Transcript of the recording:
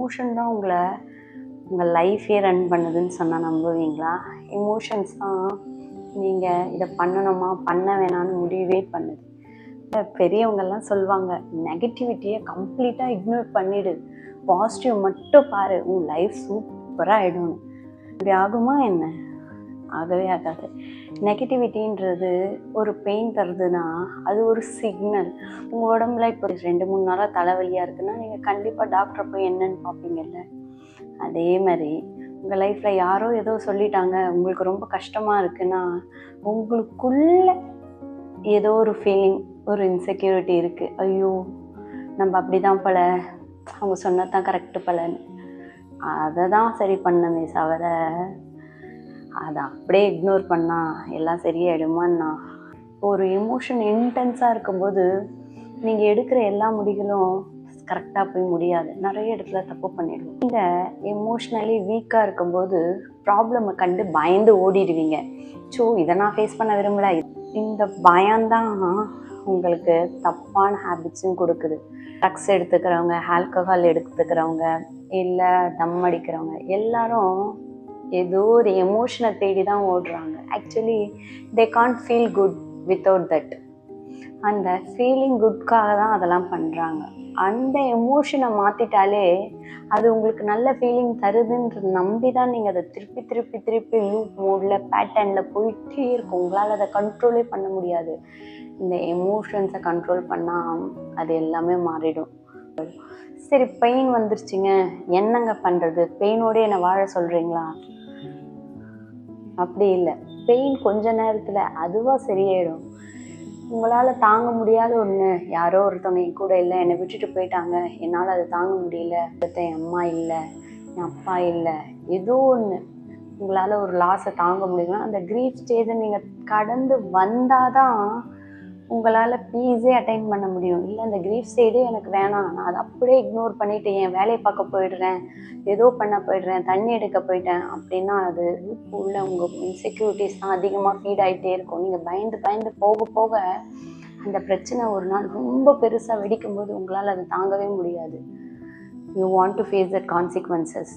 Emotion தான் உங்கள் லைஃபே ரன் பண்ணுதுன்னு சொன்னால் நம்புவீங்களா? எமோஷன்ஸ் தான் நீங்கள் இதை பண்ணணுமா பண்ண வேணான்னு முடிவே பண்ணுது. பெரியவங்கெல்லாம் சொல்லுவாங்க, நெகட்டிவிட்டியை கம்ப்ளீட்டாக இக்னோர் பண்ணிவிடு, பாசிட்டிவ் மட்டும் பாரு, உன் லைஃப் சூப்பராக ஆகிடும். இப்படி ஆகுமா என்ன? ஆகவே ஆகாது. நெகட்டிவிட்டின்றது ஒரு பெயின் தருதுன்னா அது ஒரு சிக்னல். உங்கள் உடம்புல இப்போ 2-3 நாளாக தலைவலியாக இருக்குன்னா நீங்கள் கண்டிப்பாக டாக்டரை போய் என்னன்னு பார்ப்பீங்கல்ல. அதே மாதிரி உங்கள் லைஃப்பில் யாரோ ஏதோ சொல்லிட்டாங்க, உங்களுக்கு ரொம்ப கஷ்டமாக இருக்குன்னா உங்களுக்குள்ள ஏதோ ஒரு ஃபீலிங், ஒரு இன்செக்யூரிட்டி இருக்குது. ஐயோ நம்ம அப்படி தான் போல, அவங்க சொன்னது தான் கரெக்டு போலன்னு அதை தான் சரி பண்ணமே தவிர அதை அப்படியே இக்னோர் பண்ணால் எல்லாம் சரியாயிடுமான்னா. ஒரு எமோஷன் இன்டென்ஸாக இருக்கும்போது நீங்கள் எடுக்கிற எல்லா முடிகளும் கரெக்டாக போய் முடியாது. நிறைய இடத்துல தப்பு பண்ணிடுவோம். நீங்கள் எமோஷ்னலி வீக்காக இருக்கும்போது ப்ராப்ளமை கண்டு பயந்து ஓடிடுவீங்க. ஸோ இதை நான் ஃபேஸ் பண்ண விரும்பல. இந்த பயம்தான் உங்களுக்கு தப்பான ஹேபிட்ஸும் கொடுக்குது. ட்ரக்ஸ் எடுத்துக்கிறவங்க, ஆல்கஹால் எடுத்துக்கிறவங்க, இல்லை தம் அடிக்கிறவங்க எல்லாரும் ஏதோ ஒரு எமோஷனை தேடி தான் ஓடுறாங்க. Actually they can't feel good without that. அந்த ஃபீலிங் குட்காக தான் அதெல்லாம் பண்ணுறாங்க. அந்த எமோஷனை மாற்றிட்டாலே அது உங்களுக்கு நல்ல ஃபீலிங் தருதுன்ற நம்பி தான் நீங்கள் அதை திருப்பி திருப்பி திருப்பி லூப் மோடில் பேட்டர்னில் போயிட்டே இருக்கும். உங்களால் அதை கண்ட்ரோலே பண்ண முடியாது. இந்த எமோஷன்ஸை கண்ட்ரோல் பண்ணால் அது எல்லாமே மாறிடும். சரி, பெயின் வந்துருச்சுங்க, என்னங்க பண்ணுறது? பெயினோடு என்னை வாழ சொல்கிறீங்களா? அப்படி இல்லை. பெயின் கொஞ்ச நேரத்தில் அதுவாக சரியாயிடும். உங்களால் தாங்க முடியாத ஒன்று, யாரோ ஒருத்தவங்க என் கூட இல்லை, என்னை விட்டுட்டு போயிட்டாங்க, என்னால் அதை தாங்க முடியல, என் அம்மா இல்லை, என் அப்பா இல்லை, ஏதோ ஒன்று உங்களால் ஒரு லாஸை தாங்க முடியும்னா அந்த க்ரீஃப் ஸ்டேஜை நீங்கள் கடந்து வந்தால் தான் உங்களால் பீஸே அட்டைன் பண்ண முடியும். இல்லை அந்த க்ரீஃப் ஸ்டேஜே எனக்கு வேணாம், நான் அதை அப்படியே இக்னோர் பண்ணிவிட்டு என் வேலையை பார்க்க போயிடுறேன், ஏதோ பண்ண போயிடுறேன், தண்ணி எடுக்க போயிட்டேன் அப்படின்னா அது உள்ள உங்கள் இன்செக்யூரிட்டிஸ் தான் அதிகமாக ஃபீட் ஆகிட்டே இருக்கும். நீங்கள் பயந்து பயந்து போக போக அந்த பிரச்சனை ஒரு நாள் ரொம்ப பெருசாக வெடிக்கும் போது உங்களால் அதை தாங்கவே முடியாது. You want to face that consequences.